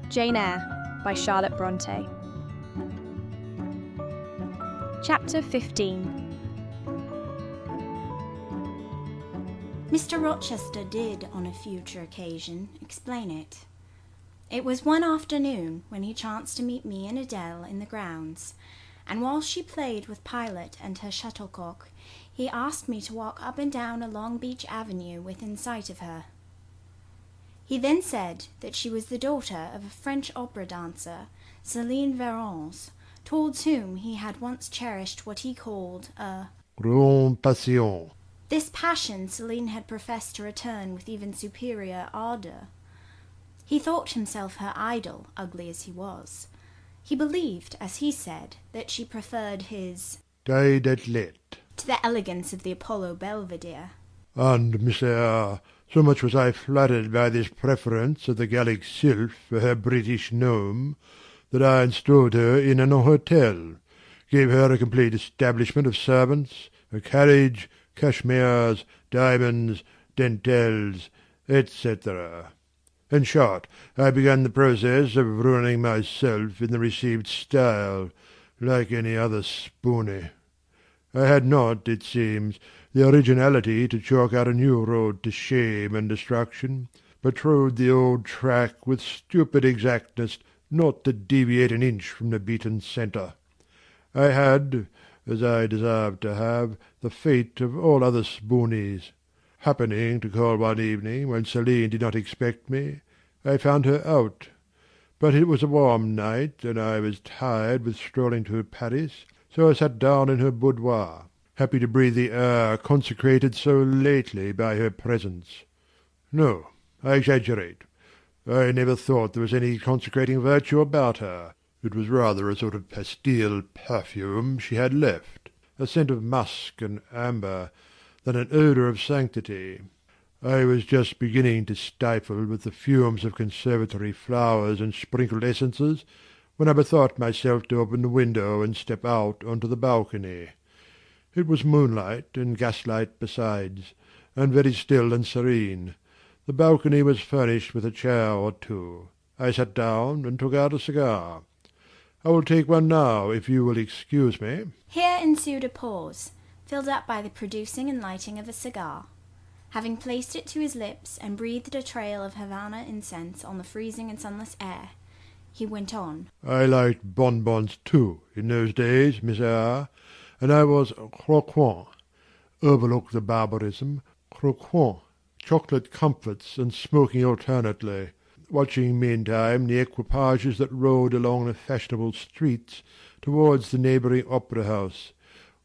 Jane Eyre by Charlotte Brontë. Chapter 15. Mr. Rochester did, on a future occasion, explain it. It was one afternoon when he chanced to meet me and Adele in the grounds, and while she played with Pilot and her shuttlecock, he asked me to walk up and down a long beech avenue within sight of her. He then said that she was the daughter of a French opera dancer, Céline Varens, towards whom he had once cherished what he called a grande passion. This passion Céline had professed to return with even superior ardour. He thought himself her idol, ugly as he was. He believed, as he said, that she preferred his tête d'athlète to the elegance of the Apollo Belvedere. And, Miss Eyre, so much was I flattered by this preference of the Gallic sylph for her British gnome, that I installed her in an hotel, gave her a complete establishment of servants, a carriage, cashmeres, diamonds, dentelles, etc. In short, I began the process of ruining myself in the received style, like any other spoony. I had not, it seems, the originality to chalk out a new road to shame and destruction, but trod the old track with stupid exactness not to deviate an inch from the beaten centre. I had, as I deserved to have, the fate of all other spoonies. Happening to call one evening when Céline did not expect me, I found her out. But it was a warm night, and I was tired with strolling through Paris, so I sat down in her boudoir, happy to breathe the air consecrated so lately by her presence. No, I exaggerate. I never thought there was any consecrating virtue about her. It was rather a sort of pastille perfume she had left, a scent of musk and amber, than an odour of sanctity. I was just beginning to stifle with the fumes of conservatory flowers and sprinkled essences, when I bethought myself to open the window and step out on to the balcony. It was moonlight and gaslight besides, and very still and serene. The balcony was furnished with a chair or two. I sat down and took out a cigar. I will take one now, if you will excuse me. Here ensued a pause, filled up by the producing and lighting of a cigar. Having placed it to his lips and breathed a trail of Havana incense on the freezing and sunless air, he went on. I liked bonbons too in those days, Miss Eyre, and I was croquant. Overlook the barbarism, croquant, chocolate comfits and smoking alternately, watching meantime the equipages that rode along the fashionable streets towards the neighbouring opera-house,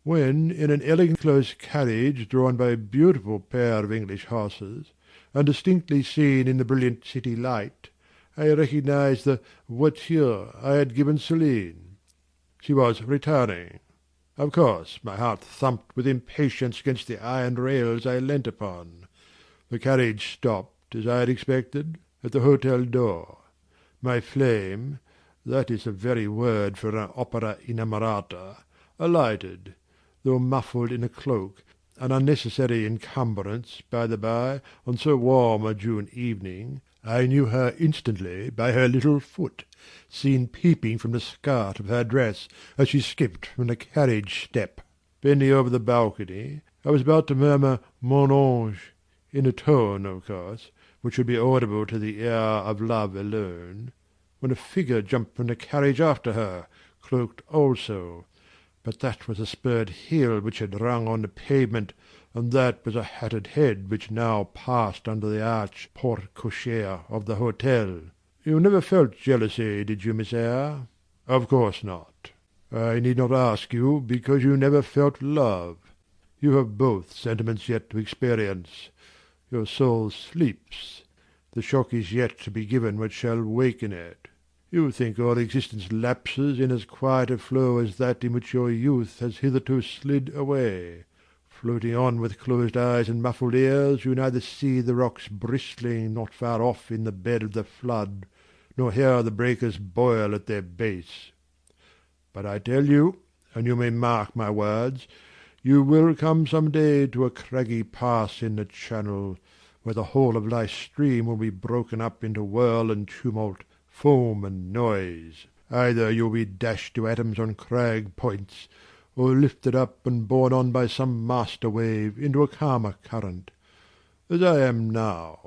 when in an elegant close carriage drawn by a beautiful pair of English horses, and distinctly seen in the brilliant city light, I recognized the voiture I had given Céline. She was returning. Of course my heart thumped with impatience against the iron rails I leant upon. The carriage stopped, as I had expected, at the hotel door. My flame, that is the very word for an opera innamorata, alighted, though muffled in a cloak, an unnecessary encumbrance, by the by, on so warm a June evening. I knew her instantly by her little foot, seen peeping from the skirt of her dress as she skipped from the carriage step. Bending over the balcony, I was about to murmur "Mon ange," in a tone, of course, which should be audible to the ear of love alone, when a figure jumped from the carriage after her, cloaked also. But that was a spurred heel which had rung on the pavement, and that was a hatted head which now passed under the arch porte-cochere of the hotel. You never felt jealousy, did you, Miss Eyre? Of course not. I need not ask you, because you never felt love. You have both sentiments yet to experience. Your soul sleeps. The shock is yet to be given which shall waken it. You think all existence lapses in as quiet a flow as that in which your youth has hitherto slid away. Floating on with closed eyes and muffled ears, you neither see the rocks bristling not far off in the bed of the flood, nor hear the breakers boil at their base. But I tell you, and you may mark my words, you will come some day to a craggy pass in the Channel, where the whole of life's stream will be broken up into whirl and tumult, foam and noise. Either you'll be dashed to atoms on crag points, or lifted up and borne on by some master wave into a calmer current, as I am now.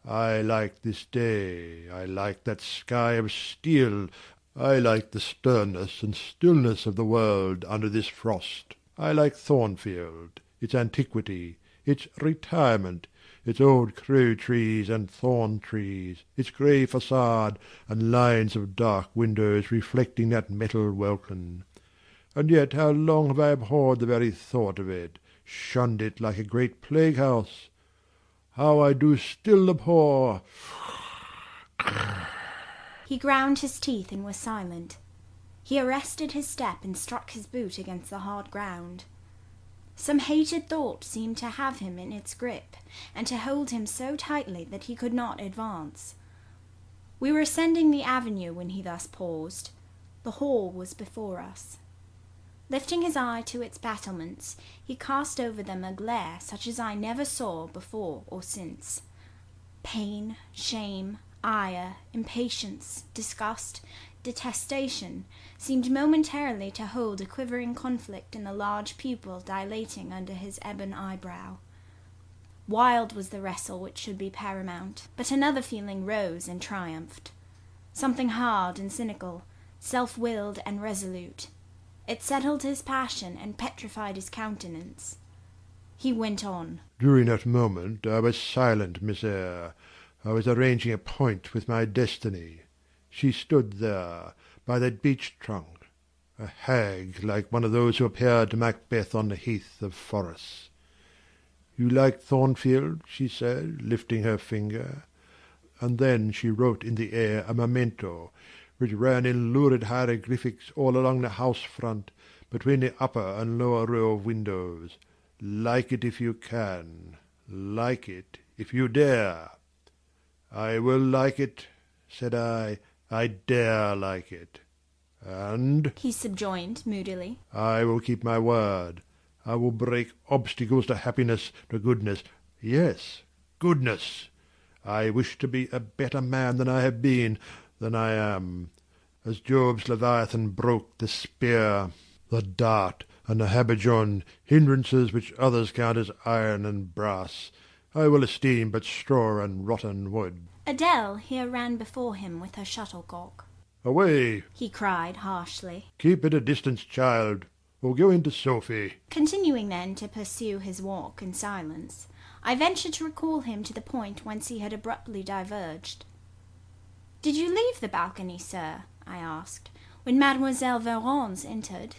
I like this day, I like that sky of steel, I like the sternness and stillness of the world under this frost. I like Thornfield, its antiquity, its retirement, its old crow trees and thorn trees, its grey facade and lines of dark windows reflecting that metal welkin. And yet how long have I abhorred the very thought of it, shunned it like a great plague-house! How I do still abhor— He ground his teeth and was silent. He arrested his step and struck his boot against the hard ground. Some hated thought seemed to have him in its grip, and to hold him so tightly that he could not advance. We were ascending the avenue when he thus paused. The hall was before us. Lifting his eye to its battlements, he cast over them a glare such as I never saw before or since. Pain, shame, ire, impatience, disgust, detestation seemed momentarily to hold a quivering conflict in the large pupil dilating under his ebon eyebrow. Wild was the wrestle which should be paramount, but another feeling rose and triumphed. Something hard and cynical, self-willed and resolute. It settled his passion and petrified his countenance. He went on. During that moment I was silent, Miss Eyre. I was arranging a point with my destiny. She stood there, by that beech trunk, a hag like one of those who appeared to Macbeth on the heath of Forres. "You like Thornfield?" she said, lifting her finger. And then she wrote in the air a memento, which ran in lurid hieroglyphics all along the house front, between the upper and lower row of windows. "Like it if you can. Like it if you dare." "I will like it," said I. "I dare like it." "And," he subjoined moodily, "I will keep my word. I will break obstacles to happiness, to goodness. Yes, goodness. I wish to be a better man than I have been, than I am. As Job's Leviathan broke the spear, the dart, and the habergeon, hindrances which others count as iron and brass, I will esteem but straw and rotten wood." Adele here ran before him with her shuttlecock. "Away!" he cried harshly, "Keep at a distance, child, or go into Sophie." continuing then to pursue his walk in silence. I ventured to recall him to the point whence he had abruptly diverged. "Did you leave the balcony, sir," I asked, "when Mademoiselle Varens entered?"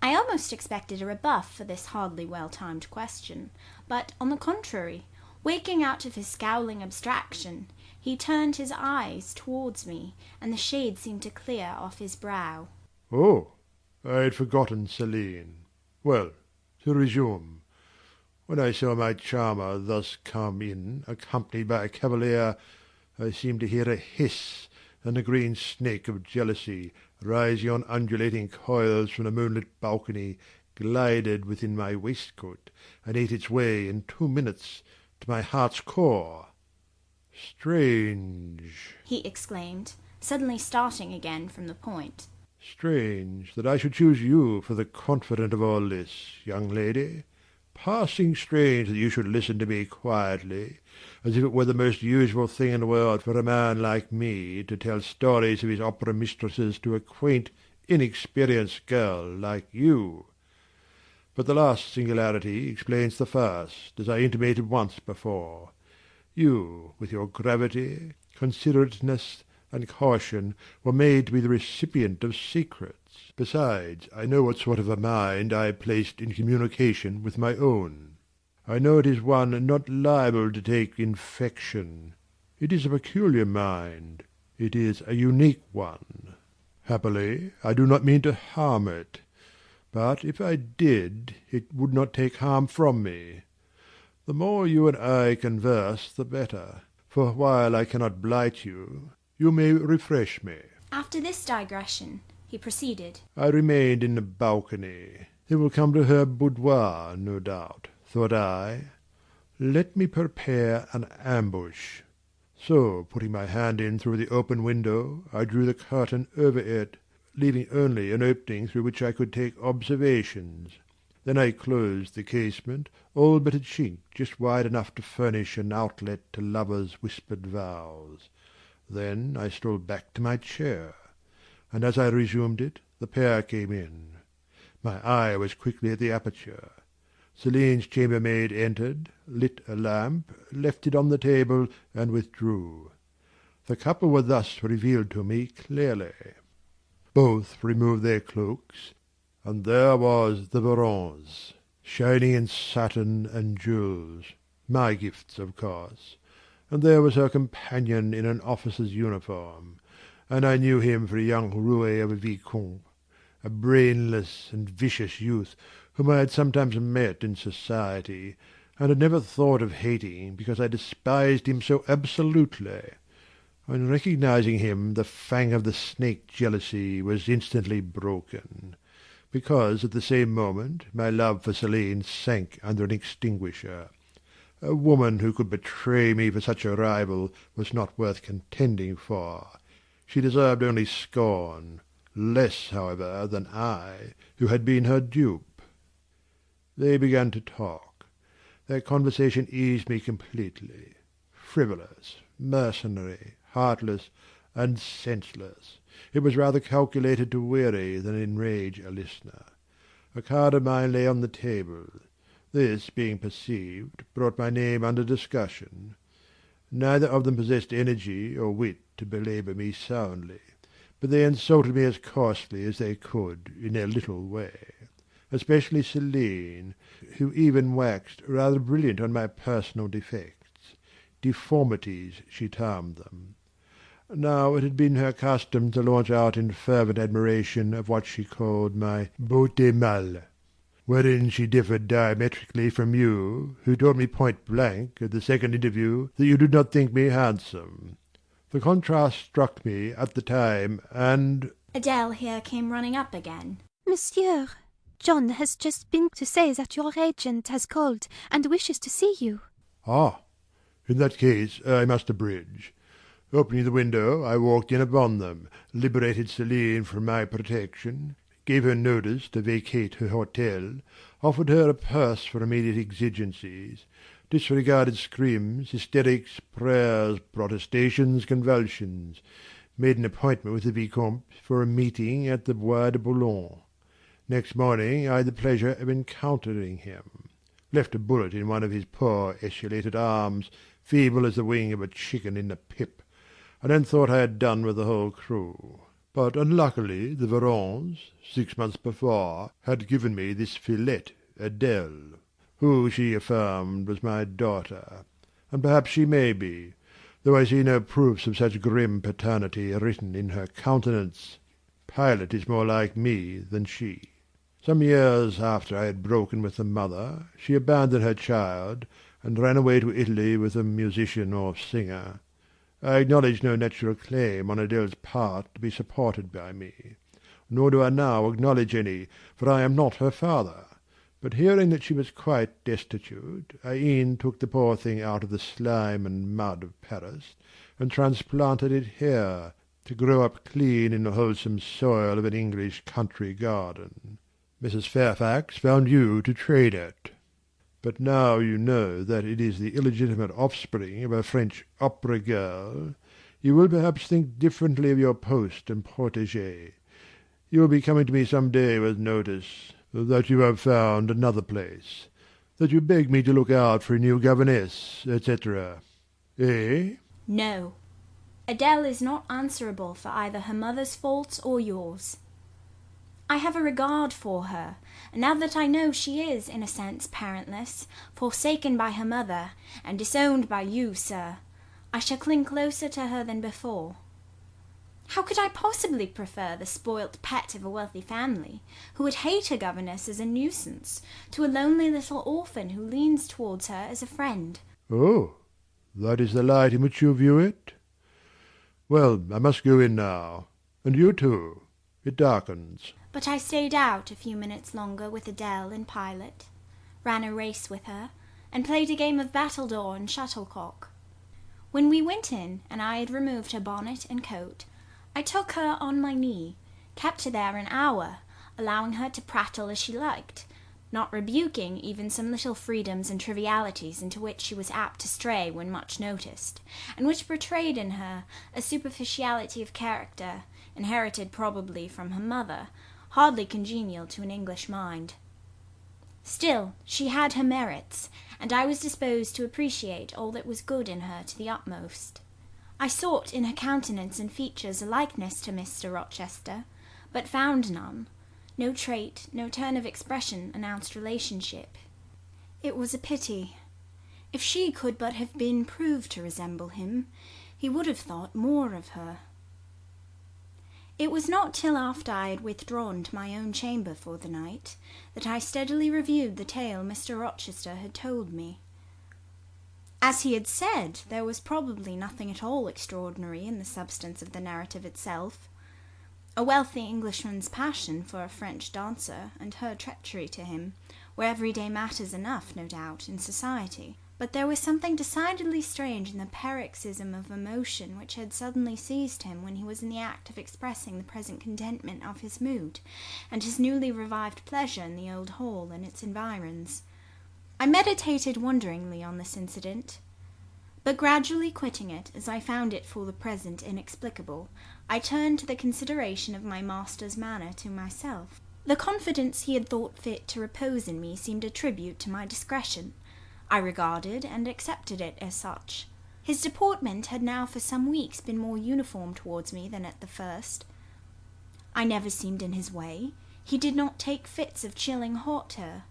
I almost expected a rebuff for this hardly well-timed question, but, on the contrary, waking out of his scowling abstraction, he turned his eyes towards me, and the shade seemed to clear off his brow. "Oh, I had forgotten Celine. Well, to resume. When I saw my charmer thus come in, accompanied by a cavalier, I seemed to hear a hiss, and the green snake of jealousy, rising on undulating coils from the moonlit balcony, glided within my waistcoat, and ate its way in 2 minutes to my heart's core. Strange," he exclaimed, suddenly starting again from the point. "strange that I should choose you for the confidant of all this, young lady. Passing strange that you should listen to me quietly, as if it were the most usual thing in the world for a man like me to tell stories of his opera mistresses to a quaint, inexperienced girl like you. But the last singularity explains the first, as I intimated once before. You, with your gravity, considerateness, and caution, were made to be the recipient of secrets. Besides, I know what sort of a mind I have placed in communication with my own. I know it is one not liable to take infection. It is a peculiar mind. It is a unique one. Happily, I do not mean to harm it. But if I did, it would not take harm from me. The more you and I converse, the better. For while I cannot blight you, you may refresh me. After this digression, he proceeded. I remained in the balcony. They will come to her boudoir, no doubt, thought I. Let me prepare an ambush. So, putting my hand in through the open window, I drew the curtain over it, leaving only an opening through which I could take observations. Then I closed the casement, all but a chink just wide enough to furnish an outlet to lovers' whispered vows. Then I stole back to my chair, and as I resumed it, the pair came in. My eye was quickly at the aperture. Celine's chambermaid entered, lit a lamp, left it on the table, and withdrew. The couple were thus revealed to me clearly. Both removed their cloaks, and there was the Baron's, shining in satin and jewels, my gifts, of course, and there was her companion in an officer's uniform, and I knew him for a young roué of a vicomte, a brainless and vicious youth whom I had sometimes met in society, and had never thought of hating because I despised him so absolutely. On recognizing him, the fang of the snake jealousy was instantly broken, because at the same moment my love for Celine sank under an extinguisher. A woman who could betray me for such a rival was not worth contending for. She deserved only scorn, less, however, than I, who had been her dupe. They began to talk. Their conversation eased me completely. Frivolous, mercenary, heartless, and senseless, it was rather calculated to weary than enrage a listener. A card of mine lay on the table. This, being perceived, brought my name under discussion. Neither of them possessed energy or wit to belabour me soundly, but they insulted me as coarsely as they could in their little way, especially Celine, who even waxed rather brilliant on my personal defects. Deformities, she termed them. Now it had been her custom to launch out in fervent admiration of what she called my beauté mâle, wherein she differed diametrically from you, who told me point blank at the second interview that you did not think me handsome. The contrast struck me at the time, and Adele here came running up again. Monsieur, John has just been to say that your agent has called and wishes to see you. Ah, in that case I must abridge. Opening the window, I walked in upon them, liberated Celine from my protection, gave her notice to vacate her hotel, offered her a purse for immediate exigencies, disregarded screams, hysterics, prayers, protestations, convulsions, made an appointment with the Vicomte for a meeting at the Bois de Boulogne. Next morning I had the pleasure of encountering him. Left a bullet in one of his poor esulated arms, feeble as the wing of a chicken in the pip, and then thought I had done with the whole crew. But unluckily the Varens, 6 months before, had given me this fillette, Adele, who, she affirmed, was my daughter, and perhaps she may be, though I see no proofs of such grim paternity written in her countenance. Pilot is more like me than she. Some years after I had broken with the mother, she abandoned her child, and ran away to Italy with a musician or singer. I acknowledge no natural claim on Adele's part to be supported by me, nor do I now acknowledge any, for I am not her father. But hearing that she was quite destitute, I e'en took the poor thing out of the slime and mud of Paris, and transplanted it here, to grow up clean in the wholesome soil of an English country garden. Mrs. Fairfax found you to trade it. But now you know that it is the illegitimate offspring of a French opera girl, you will perhaps think differently of your post and protégé. You will be coming to me some day with notice that you have found another place, that you beg me to look out for a new governess, etc. Eh? No. Adele is not answerable for either her mother's faults or yours. I have a regard for her, and now that I know she is, in a sense, parentless, forsaken by her mother, and disowned by you, sir, I shall cling closer to her than before. How could I possibly prefer the spoilt pet of a wealthy family, who would hate her governess as a nuisance, to a lonely little orphan who leans towards her as a friend? Oh, that is the light in which you view it? Well, I must go in now. And you too. It darkens. But I stayed out a few minutes longer with Adele and Pilot, ran a race with her, and played a game of battledore and shuttlecock. When we went in, and I had removed her bonnet and coat, I took her on my knee, kept her there an hour, allowing her to prattle as she liked, not rebuking even some little freedoms and trivialities into which she was apt to stray when much noticed, and which betrayed in her a superficiality of character, inherited probably from her mother, hardly congenial to an English mind. Still, she had her merits, and I was disposed to appreciate all that was good in her to the utmost. I sought in her countenance and features a likeness to Mr. Rochester, but found none. No trait, no turn of expression announced relationship. It was a pity. If she could but have been proved to resemble him, he would have thought more of her. It was not till after I had withdrawn to my own chamber for the night that I steadily reviewed the tale Mr. Rochester had told me. As he had said, there was probably nothing at all extraordinary in the substance of the narrative itself. A wealthy Englishman's passion for a French dancer and her treachery to him were everyday matters enough, no doubt, in society. But there was something decidedly strange in the paroxysm of emotion which had suddenly seized him when he was in the act of expressing the present contentment of his mood, and his newly revived pleasure in the old hall and its environs. I meditated wonderingly on this incident, but gradually quitting it, as I found it for the present inexplicable, I turned to the consideration of my master's manner to myself. The confidence he had thought fit to repose in me seemed a tribute to my discretion. I regarded and accepted it as such. His deportment had now for some weeks been more uniform towards me than at the first. I never seemed in his way. He did not take fits of chilling hauteur.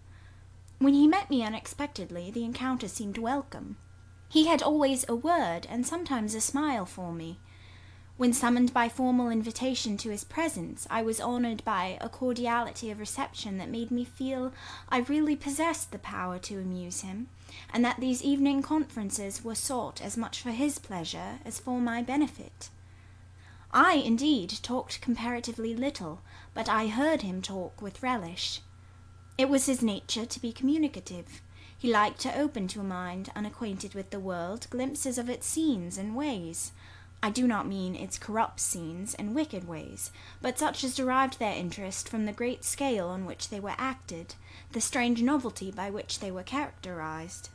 When he met me unexpectedly, the encounter seemed welcome. He had always a word and sometimes a smile for me. When summoned by formal invitation to his presence, I was honoured by a cordiality of reception that made me feel I really possessed the power to amuse him, and that these evening conferences were sought as much for his pleasure as for my benefit. I, indeed, talked comparatively little, but I heard him talk with relish. It was his nature to be communicative. He liked to open to a mind unacquainted with the world glimpses of its scenes and ways. I do not mean its corrupt scenes and wicked ways, but such as derived their interest from the great scale on which they were acted, the strange novelty by which they were characterized.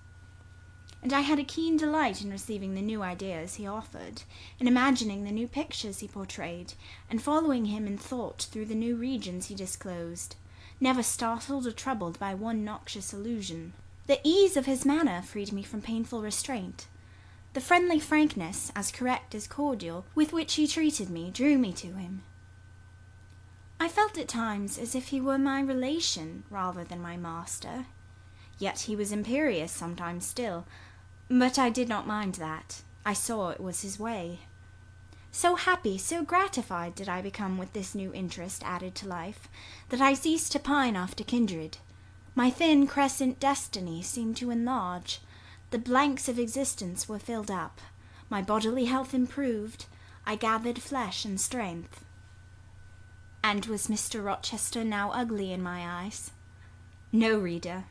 And I had a keen delight in receiving the new ideas he offered, in imagining the new pictures he portrayed, and following him in thought through the new regions he disclosed, never startled or troubled by one noxious illusion. The ease of his manner freed me from painful restraint. The friendly frankness, as correct as cordial, with which he treated me, drew me to him. I felt at times as if he were my relation rather than my master. Yet he was imperious sometimes still, but I did not mind that. I saw it was his way. So happy, so gratified did I become with this new interest added to life, that I ceased to pine after kindred. My thin crescent destiny seemed to enlarge. The blanks of existence were filled up. My bodily health improved. I gathered flesh and strength. And was Mr. Rochester now ugly in my eyes? No, reader.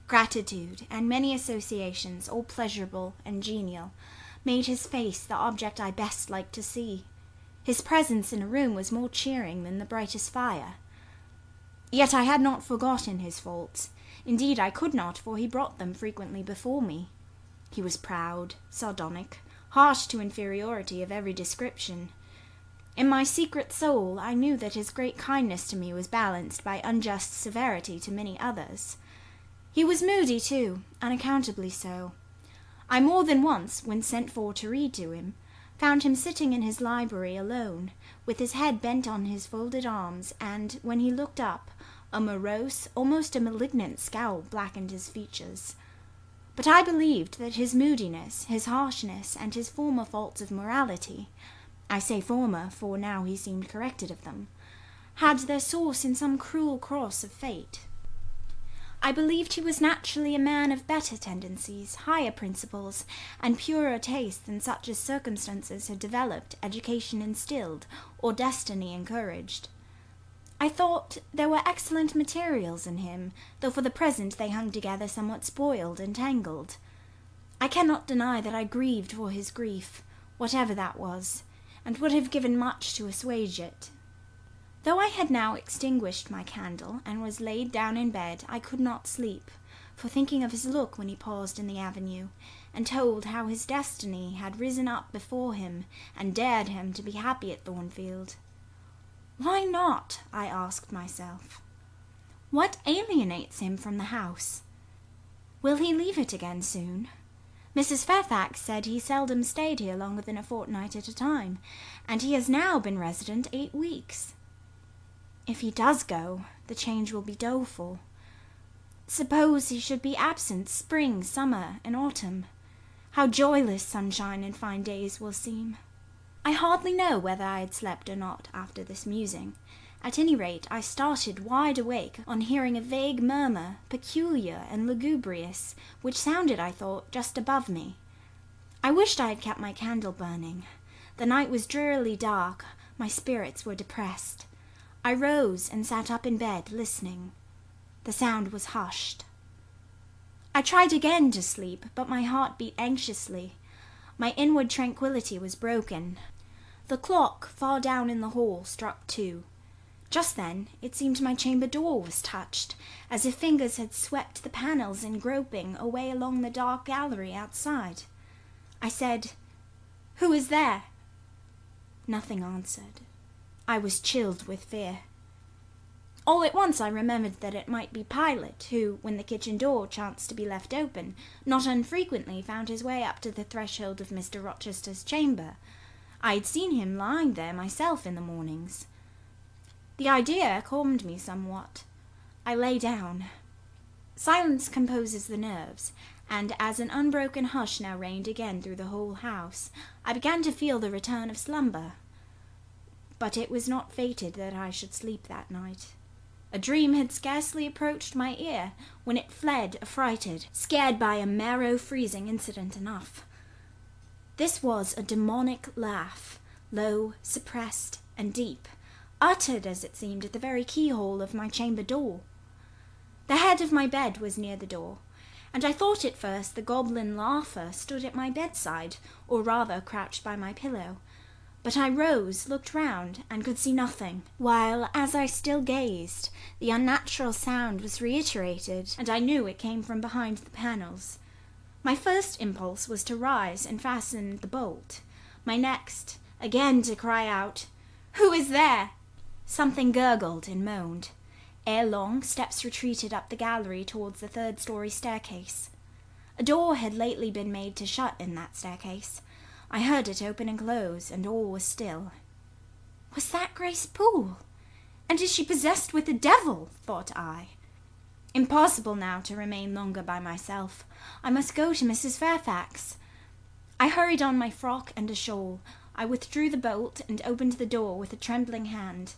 Gratitude, and many associations, all pleasurable and genial, made his face the object I best liked to see. His presence in a room was more cheering than the brightest fire. Yet I had not forgotten his faults. Indeed, I could not, for he brought them frequently before me. He was proud, sardonic, harsh to inferiority of every description. In my secret soul, I knew that his great kindness to me was balanced by unjust severity to many others. He was moody, too, unaccountably so. I more than once, when sent for to read to him, found him sitting in his library alone, with his head bent on his folded arms, and, when he looked up, a morose, almost a malignant scowl blackened his features. But I believed that his moodiness, his harshness, and his former faults of morality, I say former, for now he seemed corrected of them, had their source in some cruel cross of fate. I believed he was naturally a man of better tendencies, higher principles, and purer taste than such as circumstances had developed, education instilled, or destiny encouraged. I thought there were excellent materials in him, though for the present they hung together somewhat spoiled and tangled. I cannot deny that I grieved for his grief, whatever that was, and would have given much to assuage it. Though I had now extinguished my candle and was laid down in bed, I could not sleep, for thinking of his look when he paused in the avenue, and told how his destiny had risen up before him and dared him to be happy at Thornfield. Why not? I asked myself. What alienates him from the house? Will he leave it again soon? Mrs. Fairfax said he seldom stayed here longer than a fortnight at a time, and he has now been resident 8 weeks. If he does go, the change will be doleful. Suppose he should be absent spring, summer, and autumn. How joyless sunshine and fine days will seem. I hardly know whether I had slept or not after this musing. At any rate, I started wide awake on hearing a vague murmur, peculiar and lugubrious, which sounded, I thought, just above me. I wished I had kept my candle burning. The night was drearily dark. My spirits were depressed. I rose and sat up in bed, listening. The sound was hushed. I tried again to sleep, but my heart beat anxiously. My inward tranquillity was broken. The clock far down in the hall struck 2. Just then it seemed my chamber door was touched, as if fingers had swept the panels in groping away along the dark gallery outside. I said, "Who is there?" Nothing answered. I was chilled with fear. All at once I remembered that it might be Pilot, who, when the kitchen door chanced to be left open, not unfrequently found his way up to the threshold of Mr. Rochester's chamber. I had seen him lying there myself in the mornings. The idea calmed me somewhat. I lay down. Silence composes the nerves, and as an unbroken hush now reigned again through the whole house, I began to feel the return of slumber. But it was not fated that I should sleep that night. A dream had scarcely approached my ear when it fled affrighted, scared by a marrow-freezing incident enough. This was a demonic laugh, low, suppressed, and deep, uttered, as it seemed, at the very keyhole of my chamber door. The head of my bed was near the door, and I thought at first the goblin laugher stood at my bedside, or rather crouched by my pillow. But I rose, looked round, and could see nothing, while, as I still gazed, the unnatural sound was reiterated, and I knew it came from behind the panels. My first impulse was to rise and fasten the bolt. My next, again to cry out, "Who is there?" Something gurgled and moaned. Ere long, steps retreated up the gallery towards the 3rd-story staircase. A door had lately been made to shut in that staircase. I heard it open and close, and all was still. Was that Grace Poole? And is she possessed with the devil? Thought I. Impossible now to remain longer by myself. I must go to Mrs. Fairfax. I hurried on my frock and a shawl. I withdrew the bolt and opened the door with a trembling hand.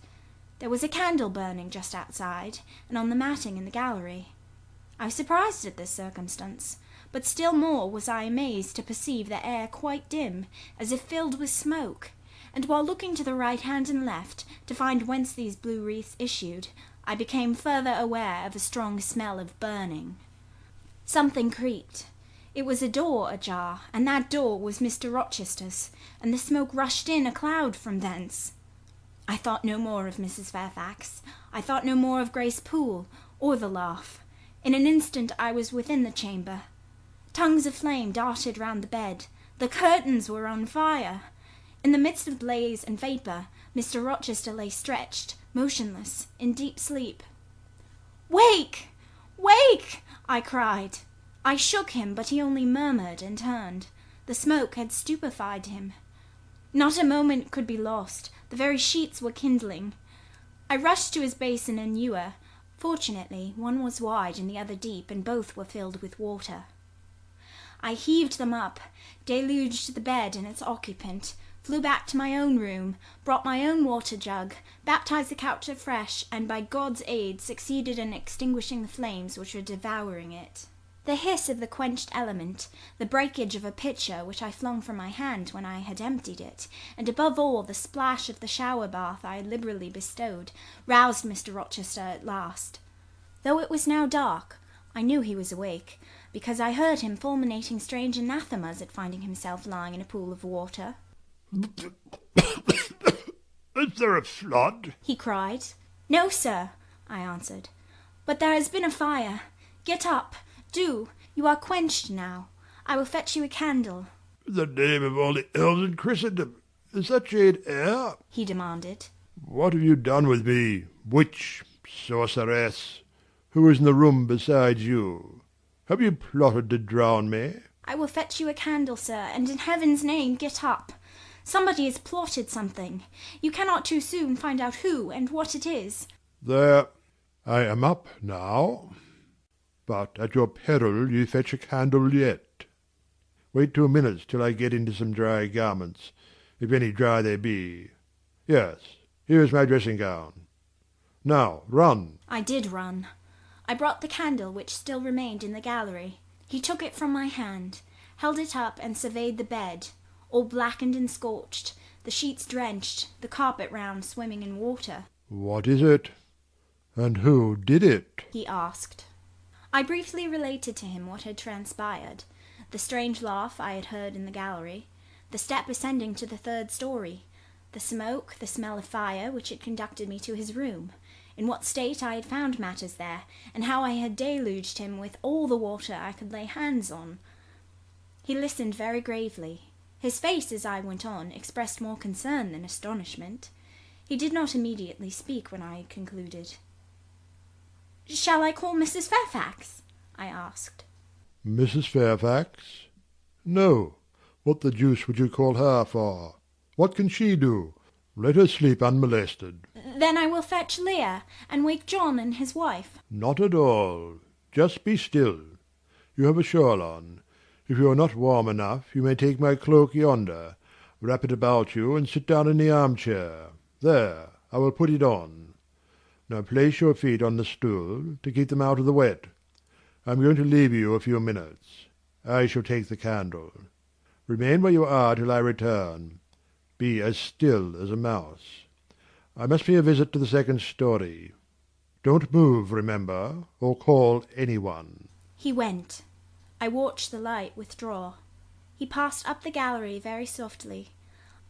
There was a candle burning just outside, and on the matting in the gallery. I was surprised at this circumstance, but still more was I amazed to perceive the air quite dim, as if filled with smoke, and while looking to the right hand and left to find whence these blue wreaths issued, I became further aware of a strong smell of burning. Something creaked. It was a door ajar, and that door was Mr. Rochester's, and the smoke rushed in a cloud from thence. I thought no more of Mrs. Fairfax. I thought no more of Grace Poole, or the laugh. In an instant I was within the chamber. Tongues of flame darted round the bed. The curtains were on fire. In the midst of blaze and vapour, Mr. Rochester lay stretched, motionless, in deep sleep. "Wake! Wake!" I cried. I shook him, but he only murmured and turned. The smoke had stupefied him. Not a moment could be lost. The very sheets were kindling. I rushed to his basin and ewer. Fortunately, one was wide and the other deep, and both were filled with water. I heaved them up, deluged the bed and its occupant, flew back to my own room, brought my own water jug, baptized the couch afresh, and by God's aid succeeded in extinguishing the flames which were devouring it. The hiss of the quenched element, the breakage of a pitcher which I flung from my hand when I had emptied it, and above all the splash of the shower bath I had liberally bestowed, roused Mr. Rochester at last. Though it was now dark, I knew he was awake, because I heard him fulminating strange anathemas at finding himself lying in a pool of water. Is there a flood? He cried. No, sir, I answered, but there has been a fire. Get up, do, you are quenched now. I will fetch you a candle. In the name of all the elves in Christendom, is that Jane Eyre? He demanded. What have you done with me, witch, sorceress? Who is in the room besides you? Have you plotted to drown me? I will fetch you a candle, sir, and in heaven's name get up. Somebody has plotted something. You cannot too soon find out who and what it is. There, I am up now. But at your peril you fetch a candle yet. Wait 2 minutes till I get into some dry garments, if any dry they be. Yes, here is my dressing-gown. Now, run. I did run. I brought the candle which still remained in the gallery. He took it from my hand, held it up and surveyed the bed, all blackened and scorched, the sheets drenched, the carpet round swimming in water. What is it? And who did it? He asked. I briefly related to him what had transpired, the strange laugh I had heard in the gallery, the step ascending to the 3rd story, the smoke, the smell of fire which had conducted me to his room, in what state I had found matters there, and how I had deluged him with all the water I could lay hands on. He listened very gravely. His face, as I went on, expressed more concern than astonishment. He did not immediately speak when I had concluded. "Shall I call Mrs. Fairfax?" I asked. Mrs. Fairfax? No. What the deuce would you call her for? What can she do? Let her sleep unmolested. Then I will fetch Leah, and wake John and his wife. Not at all. Just be still. You have a shawl on. If you are not warm enough, you may take my cloak yonder, wrap it about you, and sit down in the armchair. There, I will put it on. Now place your feet on the stool, to keep them out of the wet. I am going to leave you a few minutes. I shall take the candle. Remain where you are till I return. Be as still as a mouse. I must pay a visit to the 2nd story. Don't move, remember, or call anyone. He went. I watched the light withdraw. He passed up the gallery very softly,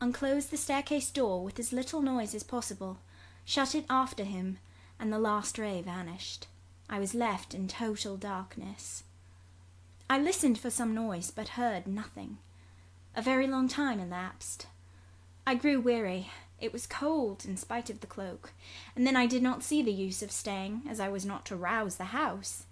unclosed the staircase door with as little noise as possible, shut it after him, and the last ray vanished. I was left in total darkness. I listened for some noise, but heard nothing. A very long time elapsed. I grew weary. It was cold, in spite of the cloak, and then I did not see the use of staying, as I was not to rouse the house.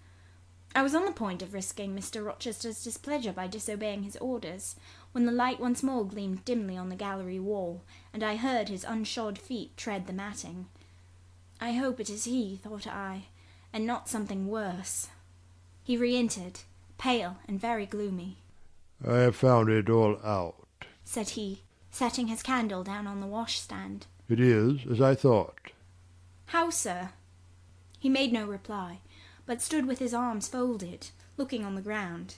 I was on the point of risking Mr. Rochester's displeasure by disobeying his orders, when the light once more gleamed dimly on the gallery wall, and I heard his unshod feet tread the matting. I hope it is he, thought I, and not something worse. He re-entered, pale and very gloomy. I have found it all out, said he, setting his candle down on the washstand. It is as I thought. How, sir? He made no reply, but stood with his arms folded, looking on the ground.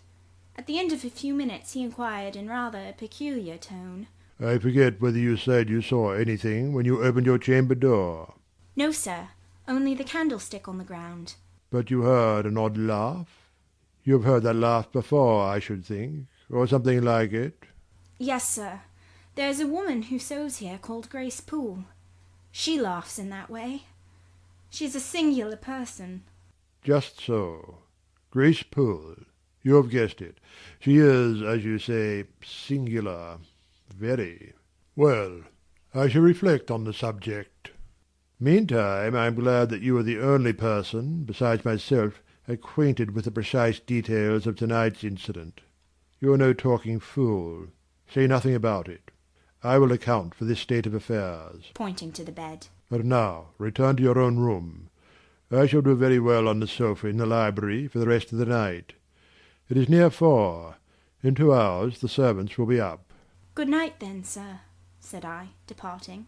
At the end of a few minutes he inquired in rather a peculiar tone. I forget whether you said you saw anything when you opened your chamber door. No, sir, only the candlestick on the ground. But you heard an odd laugh? You have heard that laugh before, I should think, or something like it. Yes, sir. There is a woman who sews here called Grace Poole. She laughs in that way. She is a singular person. Just so. Grace Poole. You have guessed it. She is, as you say, singular. Very. Well, I shall reflect on the subject. Meantime, I am glad that you are the only person, besides myself, acquainted with the precise details of tonight's incident. You are no talking fool. Say nothing about it. I will account for this state of affairs. Pointing to the bed. But now, return to your own room. I shall do very well on the sofa in the library for the rest of the night. It is near 4. In 2 hours the servants will be up. Good night, then, sir, said I, departing.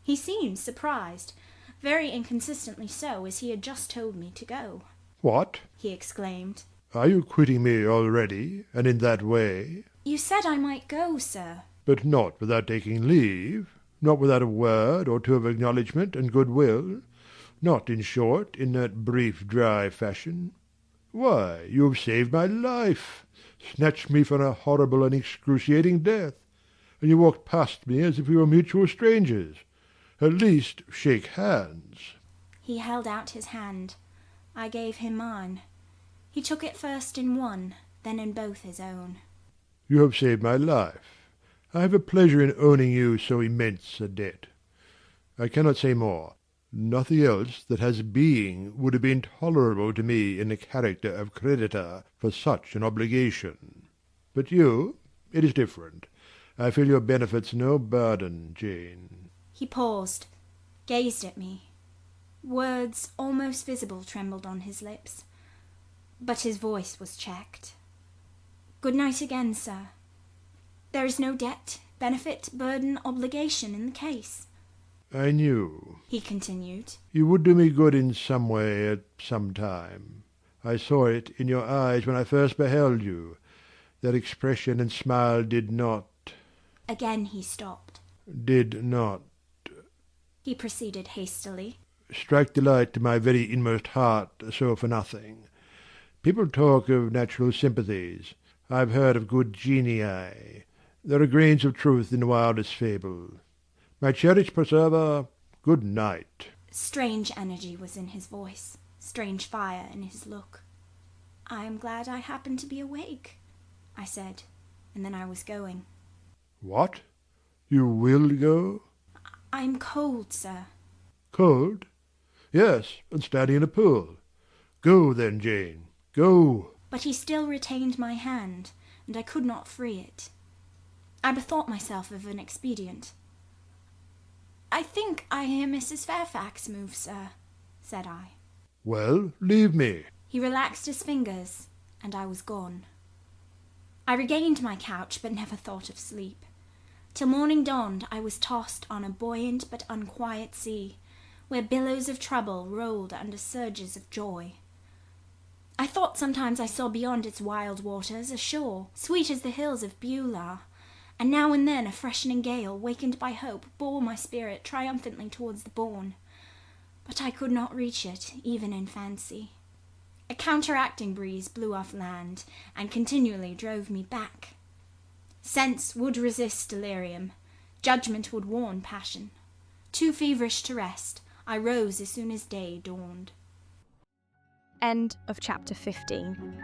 He seemed surprised, very inconsistently so, as he had just told me to go. What? He exclaimed. Are you quitting me already, and in that way? You said I might go, sir. But not without taking leave, not without a word or two of acknowledgment and goodwill, not, in short, in that brief dry fashion. Why, you have saved my life, snatched me from a horrible and excruciating death, and you walked past me as if we were mutual strangers. At least shake hands." He held out his hand. I gave him mine. He took it first in one, then in both his own. "You have saved my life. I have a pleasure in owning you so immense a debt. I cannot say more. Nothing else that has being would have been tolerable to me in the character of creditor for such an obligation. But you, it is different. I feel your benefits no burden, Jane." He paused, gazed at me. Words almost visible trembled on his lips, but his voice was checked. "Good night again, sir. There is no debt, benefit, burden, obligation in the case," "I knew," he continued, "you would do me good in some way at some time. I saw it in your eyes when I first beheld you. That expression and smile did not—" Again he stopped. "Did not," He proceeded hastily. "strike the light to my very inmost heart so for nothing. People talk of natural sympathies. I have heard of good genii. There are grains of truth in the wildest fable. My cherished preserver, good night." Strange energy was in his voice, strange fire in his look. "I am glad I happened to be awake," I said, and then I was going. "What? You will go?" "I am cold, sir." "Cold? Yes, and standing in a pool. Go then, Jane, go." But he still retained my hand, and I could not free it. I bethought myself of an expedient. "I think I hear Mrs. Fairfax move, sir," said I. "Well, leave me." He relaxed his fingers, and I was gone. I regained my couch, but never thought of sleep. Till morning dawned, I was tossed on a buoyant but unquiet sea, where billows of trouble rolled under surges of joy. I thought sometimes I saw beyond its wild waters a shore, sweet as the hills of Beulah, and now and then a freshening gale, wakened by hope, bore my spirit triumphantly towards the bourne. But I could not reach it, even in fancy. A counteracting breeze blew off land, and continually drove me back. Sense would resist delirium, judgment would warn passion. Too feverish to rest, I rose as soon as day dawned. End of chapter 15.